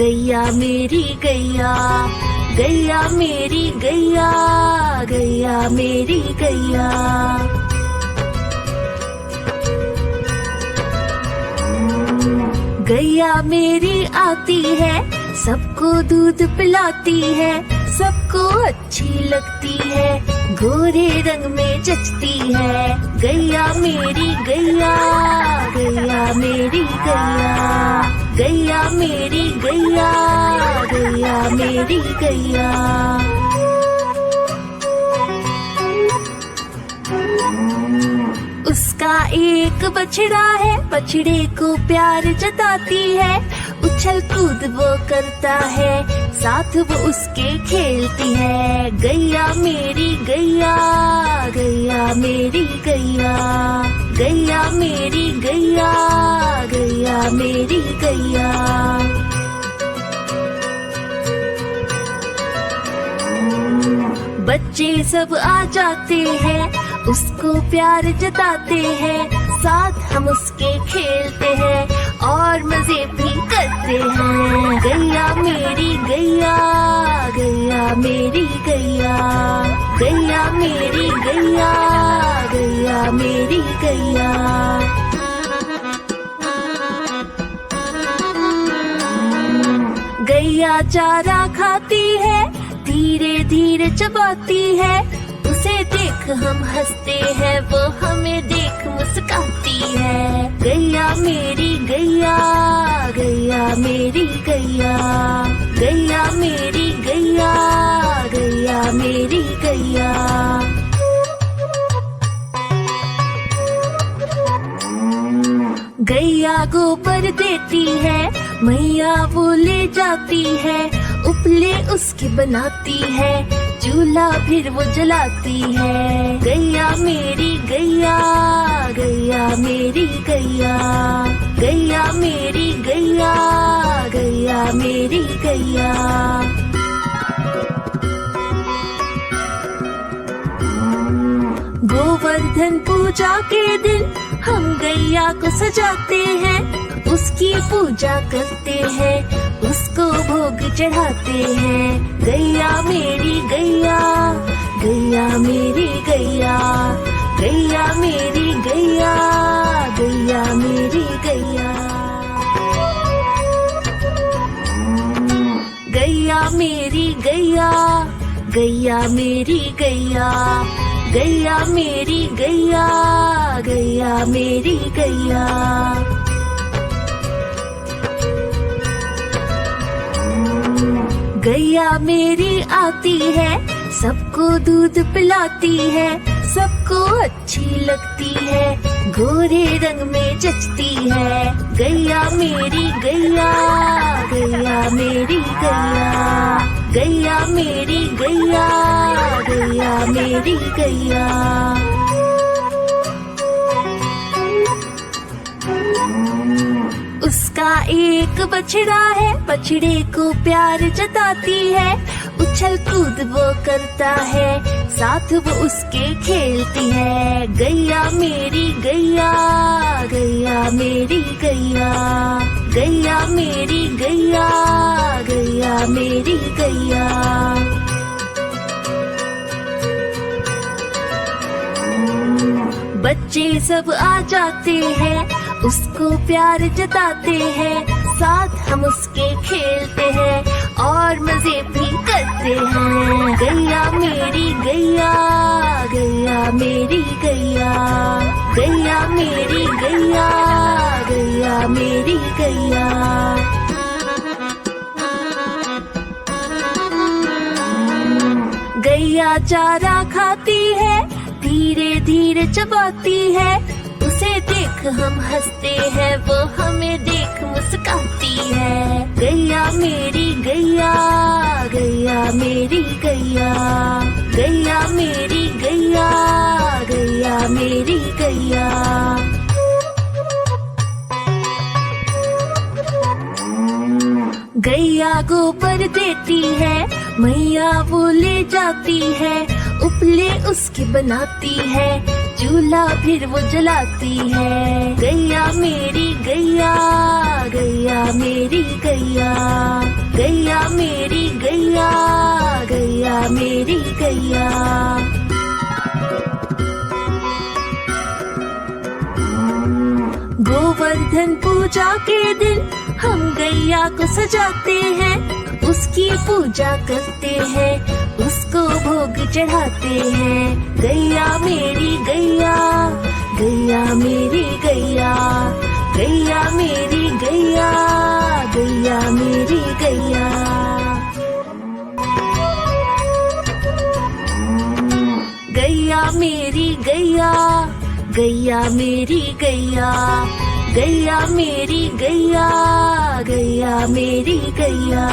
गैया मेरी गैया, गैया मेरी गैया, गैया मेरी गैया। गैया मेरी आती है, सबको दूध पिलाती है, सबको अच्छी लगती है, गोरे रंग में जचती है। गैया मेरी गैया, गैया मेरी गैया, गैया मेरी गैया, गैया मेरी गैया। उसका एक बछड़ा है, बछड़े को प्यार जताती है, उछल कूद वो करता है, साथ वो उसके खेलती है। गैया मेरी गैया, गैया मेरी गैया, गैया मेरी गैया, गैया मेरी गैया। बच्चे सब आ जाते हैं, उसको प्यार जताते हैं, साथ हम उसके खेलते हैं और मजे भी करते हैं। गैया मेरी गैया, गैया मेरी गैया, गैया मेरी गैया, गैया मेरी गैया। गैया चारा खाती है, धीरे धीरे चबाती है, उसे देख हम हंसते हैं, वो हमें देख मुस्काती है। गैया मेरी गैया, गैया मेरी गैया, गैया मेरी गैया, गैया मेरी गैया। गैया गोबर देती है, मैया वो ले जाती है, उपले उसके बनाती है, चूल्हा फिर वो जलाती है। गैया मेरी गैया, गैया मेरी गैया, गैया मेरी गैया, गैया मेरी गैया। गोवर्धन पूजा के दिन हम गैया को सजाते हैं, उसकी पूजा करते हैं, उसको भोग चढ़ाते हैं। गैया मेरी गैया, गैया मेरी गैया, गैया मेरी गैया, गैया मेरी गैया। गैया मेरी गैया, गैया मेरी गैया, गैया मेरी गैया, गैया मेरी गैया। गैया मेरी आती है, सबको दूध पिलाती है, सबको अच्छी लगती है, गोरे रंग में जचती है। गैया मेरी गैया, गैया मेरी गैया, गैया मेरी गैया, गैया मेरी गैया। उसका एक बछड़ा है, बछड़े को प्यार जताती है, उछल कूद वो करता है, साथ वो उसके खेलती है। गैया मेरी गैया, गैया मेरी गैया, गैया मेरी गैया, गैया मेरी गैया। बच्चे सब आ जाते हैं, उसको प्यार जताते हैं, साथ हम उसके खेलते हैं और मजे भी करते हैं। गैया मेरी गैया, गैया मेरी गैया, गैया मेरी गैया, गैया मेरी गैया। गैया चारा खाती है, धीरे धीरे चबाती है, उसे देख हम हंसते हैं, वो हमें देख मुस्काती है। गैया मेरी गैया, गैया मेरी गैया, गैया मेरी गैया, गैया मेरी गैया। गैया गोबर देती है, मैया वो ले जाती है, उपले उसके बनाती है, चूल्हा फिर वो जलाती है। गैया मेरी गैया, गैया मेरी गैया, गैया मेरी गैया, गैया मेरी गैया। गोवर्धन पूजा के दिन हम गैया को सजाते हैं, उसकी पूजा करते हैं, उसको भोग चढ़ाते हैं। गैया मेरी गैया, गैया मेरी गैया, गैया मेरी गैया, गैया मेरी गैया। गैया मेरी गैया, गैया मेरी गैया, गैया मेरी गैया, गैया मेरी गैया।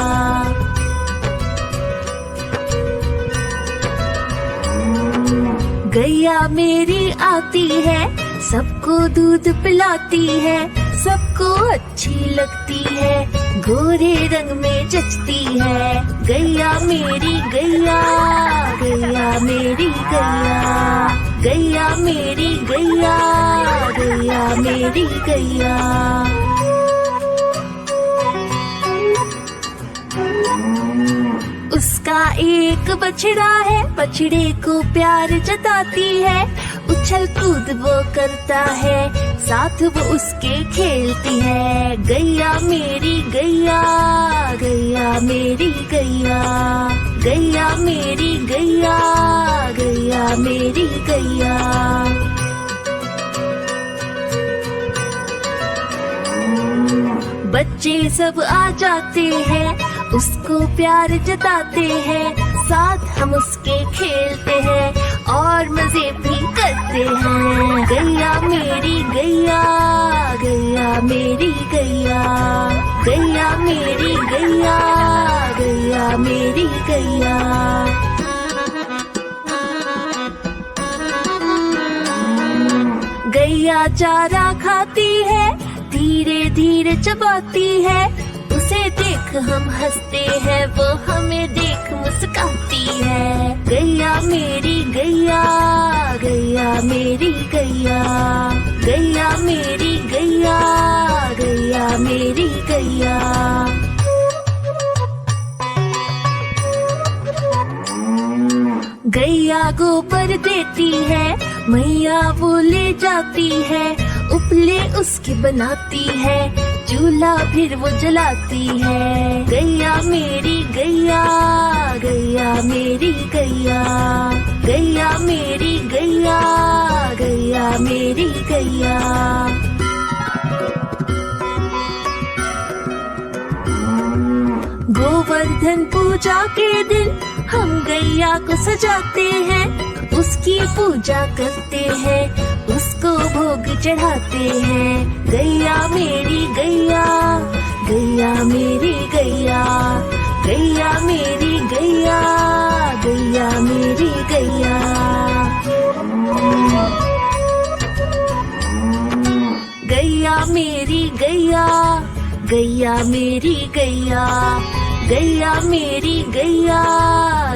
गैया मेरी आती है, सबको दूध पिलाती है, सबको अच्छी लगती है, गोरे रंग में जचती है। गैया मेरी गैया, गैया मेरी गैया, गैया मेरी गैया, गैया मेरी गैया। उसका एक बछड़ा है, बछड़े को प्यार जताती है, उछल कूद वो करता है, साथ वो उसके खेलती है। गैया मेरी गैया, गैया मेरी गैया, गैया मेरी गैया, गैया मेरी गैया। बच्चे सब आ जाते हैं, उसको प्यार जताते हैं, साथ हम उसके खेलते हैं और मजे भी करते हैं। गैया मेरी गैया, गैया मेरी गैया, गैया मेरी गैया, गैया मेरी गैया। गैया चारा खाती है, धीरे धीरे चबाती है, उसे देख हम हंसते हैं, वो हमें देख मुस्काती है। गैया मेरी गैया, गैया मेरी गैया, गैया मेरी गैया, गैया मेरी गैया। गैया गोबर देती है, मैया वो ले जाती है, उपले उसकी बनाती है, चूल्हा फिर वो जलाती है। गैया मेरी गैया, गैया मेरी गैया, गैया मेरी गैया, गैया मेरी गैया। गोवर्धन पूजा के दिन हम गैया को सजाते हैं, उसकी पूजा करते हैं, उसको भोग चढ़ाते हैं। गैया मेरी गैया, गैया मेरी गैया, गैया मेरी गैया, गैया मेरी गैया। गैया मेरी गैया, गैया मेरी गैया, गैया मेरी गैया,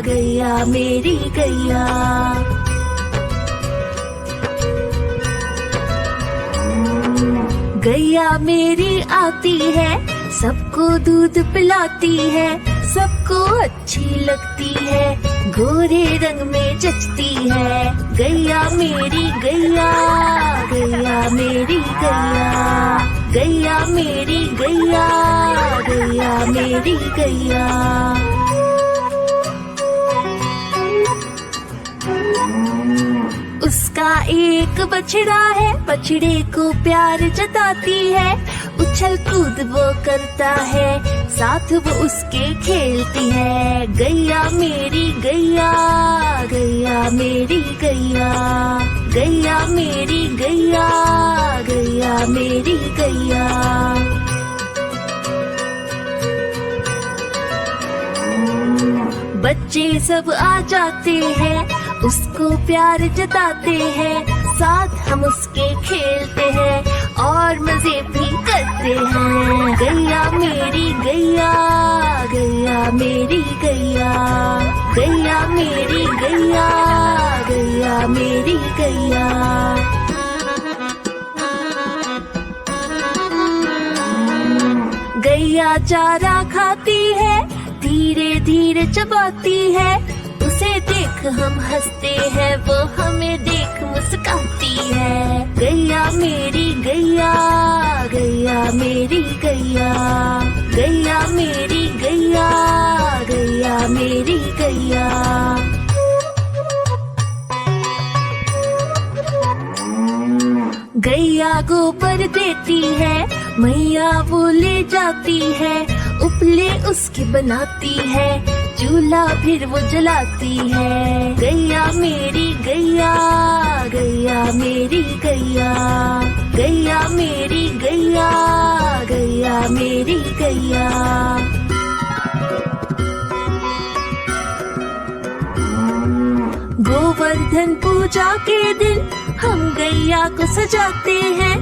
गैया मेरी गैया। गैया मेरी आती है, सबको दूध पिलाती है, सबको अच्छी लगती है, गोरे रंग में जचती है। गैया मेरी गैया, गैया मेरी गैया, गैया मेरी गैया, गैया मेरी गैया। उसका एक बछड़ा है, बछड़े को प्यार जताती है, उछल कूद वो करता है, साथ वो उसके खेलती है। गैया मेरी गैया, गैया मेरी गैया, गैया मेरी गैया, गैया मेरी गैया। बच्चे सब आ जाते हैं, उसको प्यार जताते हैं, साथ हम उसके खेलते हैं और मजे भी करते हैं। गैया मेरी गैया, गैया मेरी गैया, गैया मेरी गैया, गैया मेरी गैया। गैया चारा खाती है, धीरे धीरे चबाती है, उसे देख हम हंसते हैं, वो हमें देख मुस्काती है। गैया मेरी गैया, गैया मेरी गैया, गैया मेरी गैया, गैया मेरी गैया। गैया गोबर देती है, मैया वो ले जाती है, उपले उसकी बनाती है, चूल्हा फिर वो जलाती है। गैया मेरी गैया, गैया मेरी गैया, गैया मेरी गैया, गैया मेरी गैया। गोवर्धन पूजा के दिन हम गैया को सजाते हैं,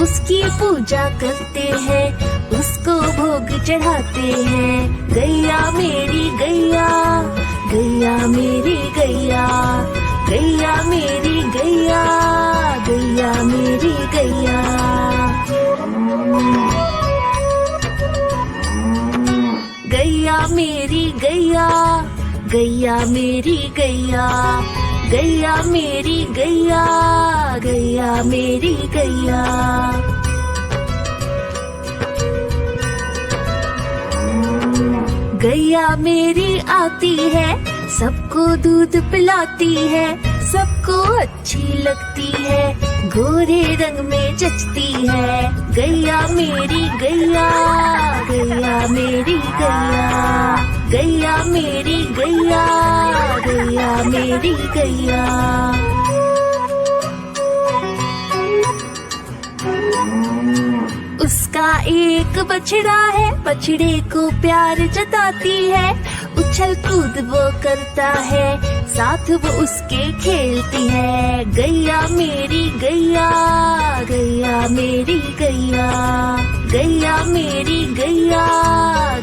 उसकी पूजा करते हैं, उसको भोग चढ़ाते हैं। गैया मेरी गैया, गैया मेरी गैया, गैया मेरी गैया, गैया मेरी गैया। गैया मेरी गैया, गैया मेरी गैया, गैया मेरी गैया, गैया मेरी गैया। गैया मेरी आती है, सबको दूध पिलाती है, सबको अच्छी लगती है, गोरे रंग में जचती है। गैया मेरी गैया, गैया मेरी गैया, गैया मेरी गैया, गैया मेरी गैया। उसका एक बछड़ा है, बछड़े को प्यार जताती है, उछल कूद वो करता है, साथ वो उसके खेलती है। गैया मेरी गैया, गैया मेरी गैया, गैया मेरी गैया,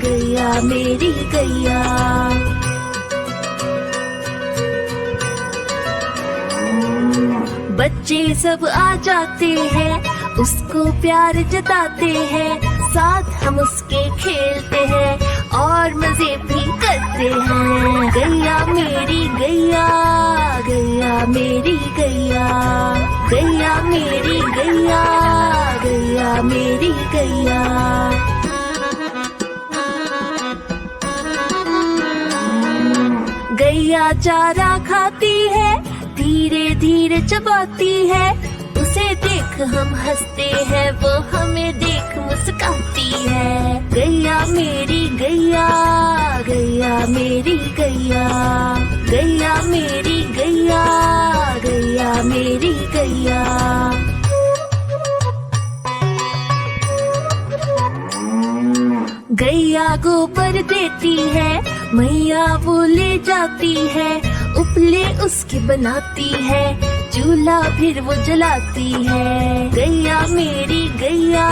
गैया मेरी गैया। बच्चे सब आ जाते हैं, उसको प्यार जताते हैं, साथ हम उसके खेलते हैं और मजे भी करते हैं। गैया मेरी गैया, गैया मेरी गैया, गैया मेरी गैया, गैया मेरी गैया। गैया चारा खाती है, धीरे धीरे चबाती है, उसे देख हम हंसते हैं, वो हमें देख मुस्काती है। गैया मेरी गैया, गैया मेरी गैया, गैया मेरी गैया, गैया मेरी गैया। गैया गोबर देती है, मैया वो ले जाती है, उपले उसकी बनाती है, चूल्हा फिर वो जलाती है। गैया मेरी गैया,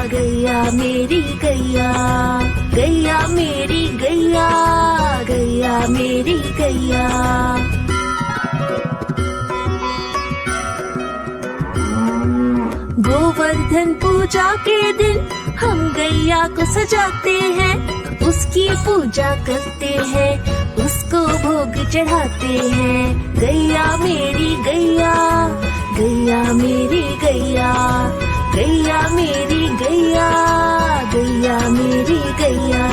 गैया मेरी गैया, गैया मेरी गैया, गैया मेरी गैया। गोवर्धन पूजा के दिन हम गैया को सजाते हैं, उसकी पूजा करते हैं, उसको भोग चढ़ाते हैं। गैया मेरी गैया, गैया मेरी गैया, गैया मेरी गैया, गैया मेरी गैया।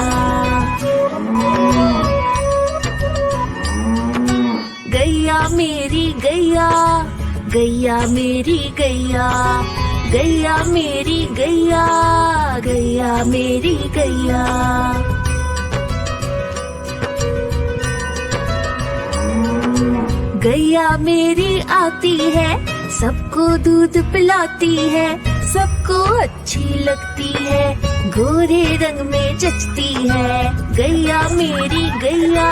गैया मेरी गैया, गैया मेरी गैया, गैया मेरी गैया, गैया मेरी गैया। गैया मेरी आती है, सबको दूध पिलाती है, सबको अच्छी लगती है, गोरे रंग में जचती है। गैया मेरी गैया,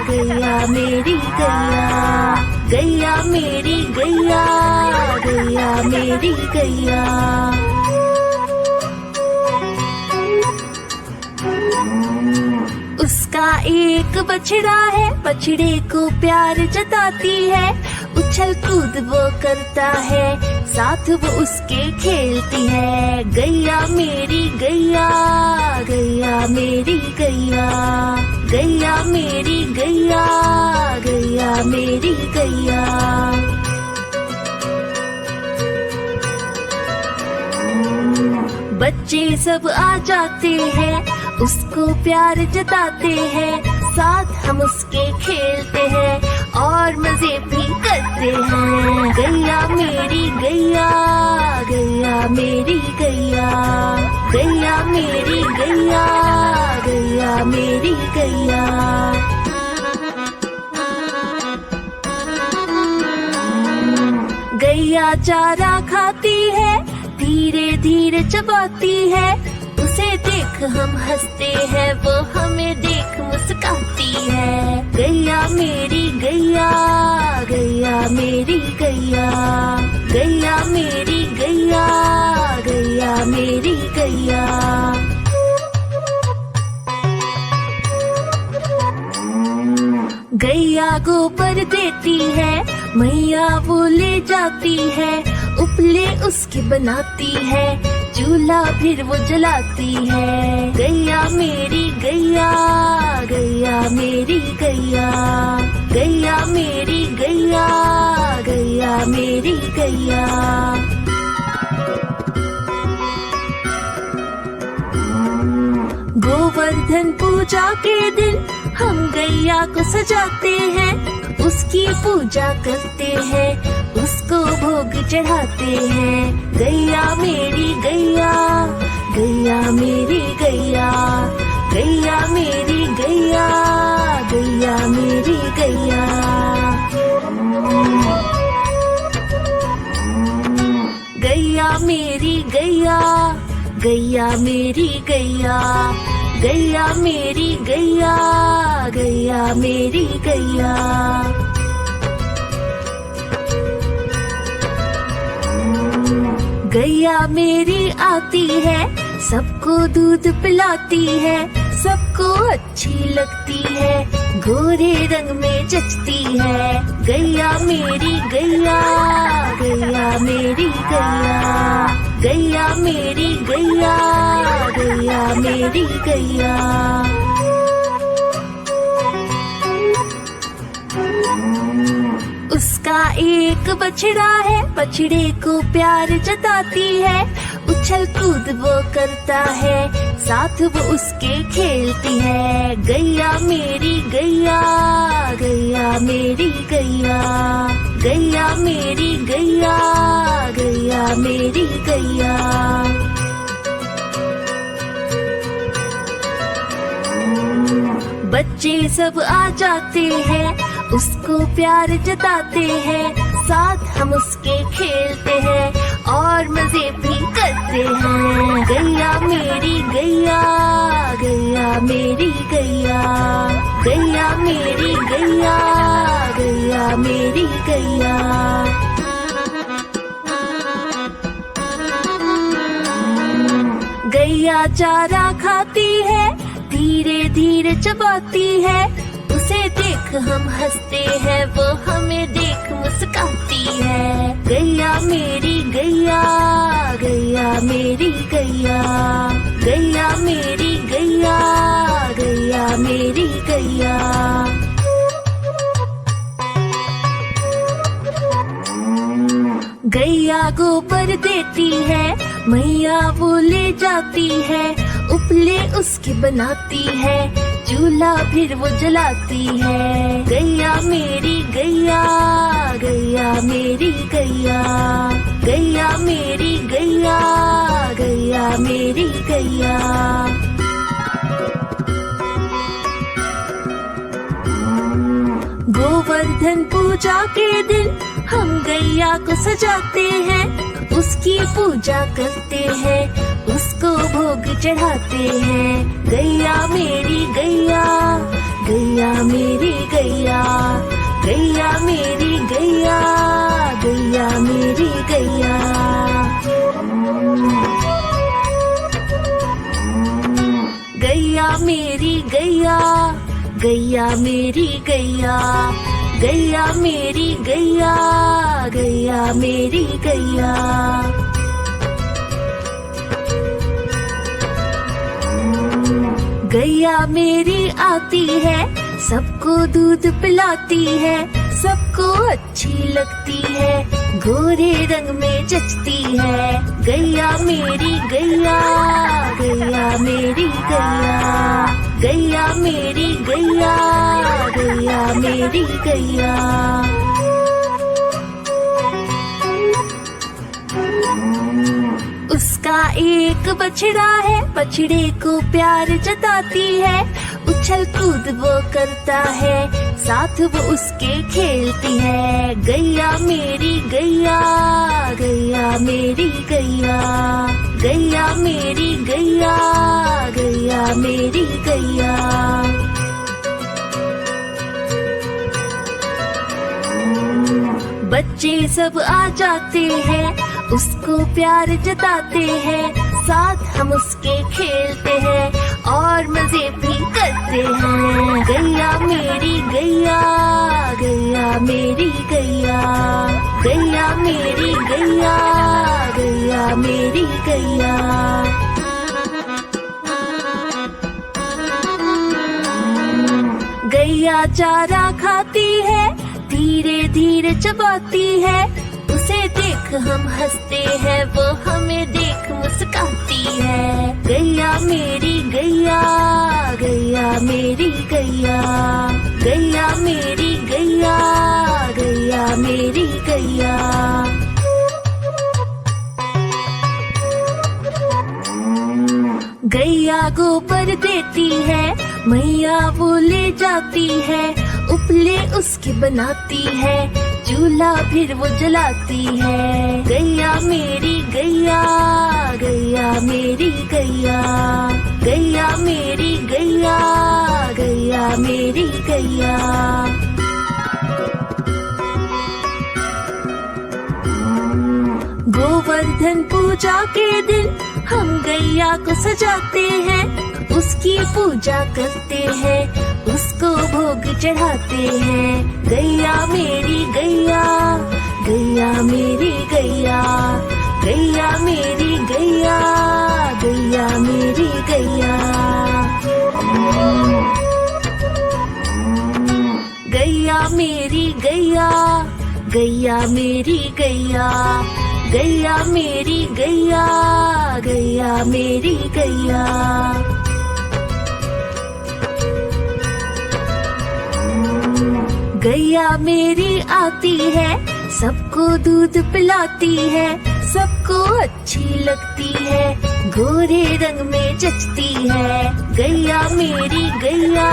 गैया मेरी गैया, गैया, गैया मेरी गैया। उसका एक बछड़ा है, बछड़े को प्यार जताती है। उछल कूद वो करता है, साथ वो उसके खेलती है। गैया मेरी गैया, गैया मेरी गैया, गैया मेरी गैया, गैया मेरी गैया। बच्चे सब आ जाते हैं, उसको प्यार जताते हैं। साथ हम उसके खेलते हैं और मजे भी करते हैं। गैया मेरी गैया, गैया मेरी गैया, गैया मेरी गैया, गैया मेरी गैया। गैया चारा खाती है, धीरे धीरे चबाती है। उसे देख हम हंसते हैं, वो हमें देख मुस्काती है। गैया मेरी गैया, गैया मेरी गैया, गैया मेरी गैया, गैया मेरी गैया। गैया गोबर देती है, मैया वो ले जाती है। उपले उसके बनाती है, चूल्हा फिर वो जलाती है। गैया मेरी गैया, गैया मेरी गैया, गैया मेरी गैया, गैया मेरी गैया। गोवर्धन पूजा के दिन हम गैया को सजाते हैं। उसकी पूजा करते हैं, उसको भोग चढ़ाते हैं। गैया मेरी गैया, गैया मेरी गैया, गैया मेरी गैया, गैया मेरी गैया। गैया मेरी गैया, गैया मेरी गैया, गैया मेरी गैया, गैया मेरी गैया। गैया मेरी आती है, सबको दूध पिलाती है। सबको अच्छी लगती है, गोरे रंग में जचती है। गैया मेरी गैया, गैया मेरी गैया, गैया मेरी गैया, गैया मेरी गैया। उसका एक बछड़ा है, बछड़े को प्यार जताती है। उछल कूद वो करता है, साथ वो उसके खेलती है। गैया मेरी गैया, गैया मेरी गैया, गैया मेरी गैया, गैया मेरी गैया। बच्चे सब आ जाते हैं, उसको प्यार जताते हैं। साथ हम उसके खेलते हैं और मजे भी करते हैं। गैया मेरी गैया, गैया मेरी गैया, गैया मेरी गैया, गैया मेरी गैया। गैया चारा खाती है, धीरे धीरे चबाती है। उसे देख हम हंसते हैं, वो हमें देख मुस्काती है। गैया मेरी गैया, गैया मेरी गैया, गैया मेरी गैया, गैया मेरी गैया। गैया गोबर देती है, मैया वो ले जाती है। उपले उसके बनाती है, चूल्हा फिर वो जलाती है। गैया मेरी गैया, गैया मेरी गैया, गैया मेरी गैया, गैया मेरी गैया। गोवर्धन पूजा के दिन हम गैया को सजाते हैं। उसकी पूजा करते हैं, उसको भोग चढ़ाते हैं। गैया मेरी गैया, गैया मेरी गैया, गैया मेरी गैया, गैया गैया, गैया मेरी गैया, गैया मेरी गैया, गैया मेरी गैया। गैया मेरी आती है, सबको दूध पिलाती है, सबको अच्छी लगती है, गोरे रंग में जचती है। गैया मेरी गैया, गैया मेरी गैया, गैया मेरी गैया, गैया मेरी गैया। उसका एक बछड़ा है, बछड़े को प्यार जताती है, उछल कूद वो करता है, साथ वो उसके खेलती है। गैया मेरी गैया, गैया मेरी गैया, गैया मेरी गैया, गैया मेरी गैया। बच्चे सब आ जाते हैं, उसको प्यार जताते हैं, साथ हम उसके खेलते हैं और मजे भी करते हैं। गैया मेरी गैया, गैया मेरी गैया, गैया मेरी गैया, गैया मेरी गैया। गैया चारा खाती है, धीरे धीरे चबाती है, उसे देख हम हंसते हैं, वो हमें देख मुस्काती है। गैया मेरी गैया, गैया मेरी गैया, गैया मेरी गैया, गैया मेरी गैया। गैया गोबर देती है, मैया वो ले जाती है, उपले उसकी बनाती है, चूल्हा फिर वो जलाती है। गैया मेरी गैया, गैया मेरी गैया, गैया मेरी गैया, गैया मेरी गैया। गोवर्धन पूजा के दिन हम गैया को सजाते हैं, उसकी पूजा करते हैं, उसको भोग चढ़ाते हैं। गैया मेरी गैया, गैया मेरी गैया, गैया मेरी गैया, गैया मेरी गैया। गैया मेरी गैया, गैया मेरी गैया, गैया मेरी गैया, गैया मेरी गैया। गैया मेरी आती है, सबको दूध पिलाती है, सबको अच्छी लगती है, गोरे रंग में जचती है। गैया मेरी गैया,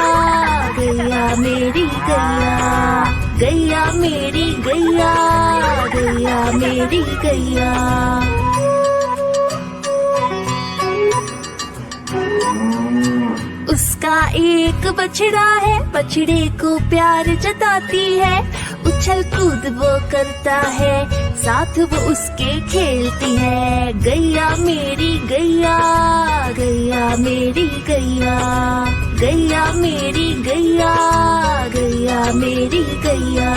गैया मेरी गैया, गैया मेरी गैया, गैया मेरी गैया। उसका एक बछड़ा है, बछड़े को प्यार जताती है, उछल कूद वो करता है, साथ वो उसके खेलती है। गैया मेरी गैया, गैया मेरी गैया, गैया मेरी गैया, गैया मेरी गैया।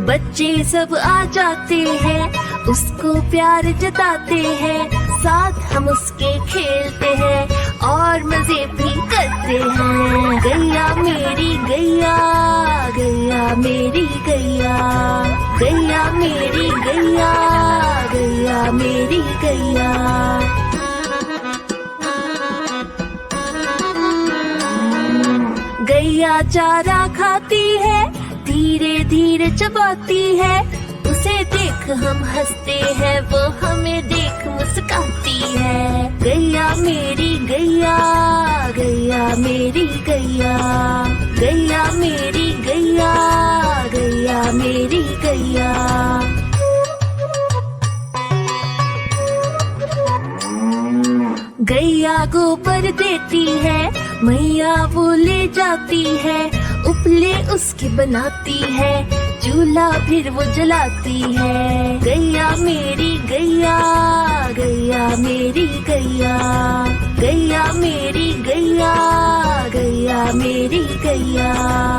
बच्चे सब आ जाते हैं, उसको प्यार जताते हैं, साथ हम उसके खेलते हैं और मजे भी करते हैं। गैया मेरी गैया, गैया मेरी गैया, गैया मेरी गैया, गैया मेरी गैया। गैया चारा खाती है, धीरे धीरे चबाती है, उसे देख हम हंसते हैं, वो हमें देख मुस्काती है। गैया मेरी गैया, गैया मेरी गैया, गैया मेरी गैया, गैया मेरी गैया। गैया गोबर देती है, मैया वो ले जाती है, उपले उसकी बनाती है, चूल्हा फिर वो जलाती है। गैया मेरी गैया, गैया मेरी गैया, गैया मेरी गैया, गैया मेरी गैया।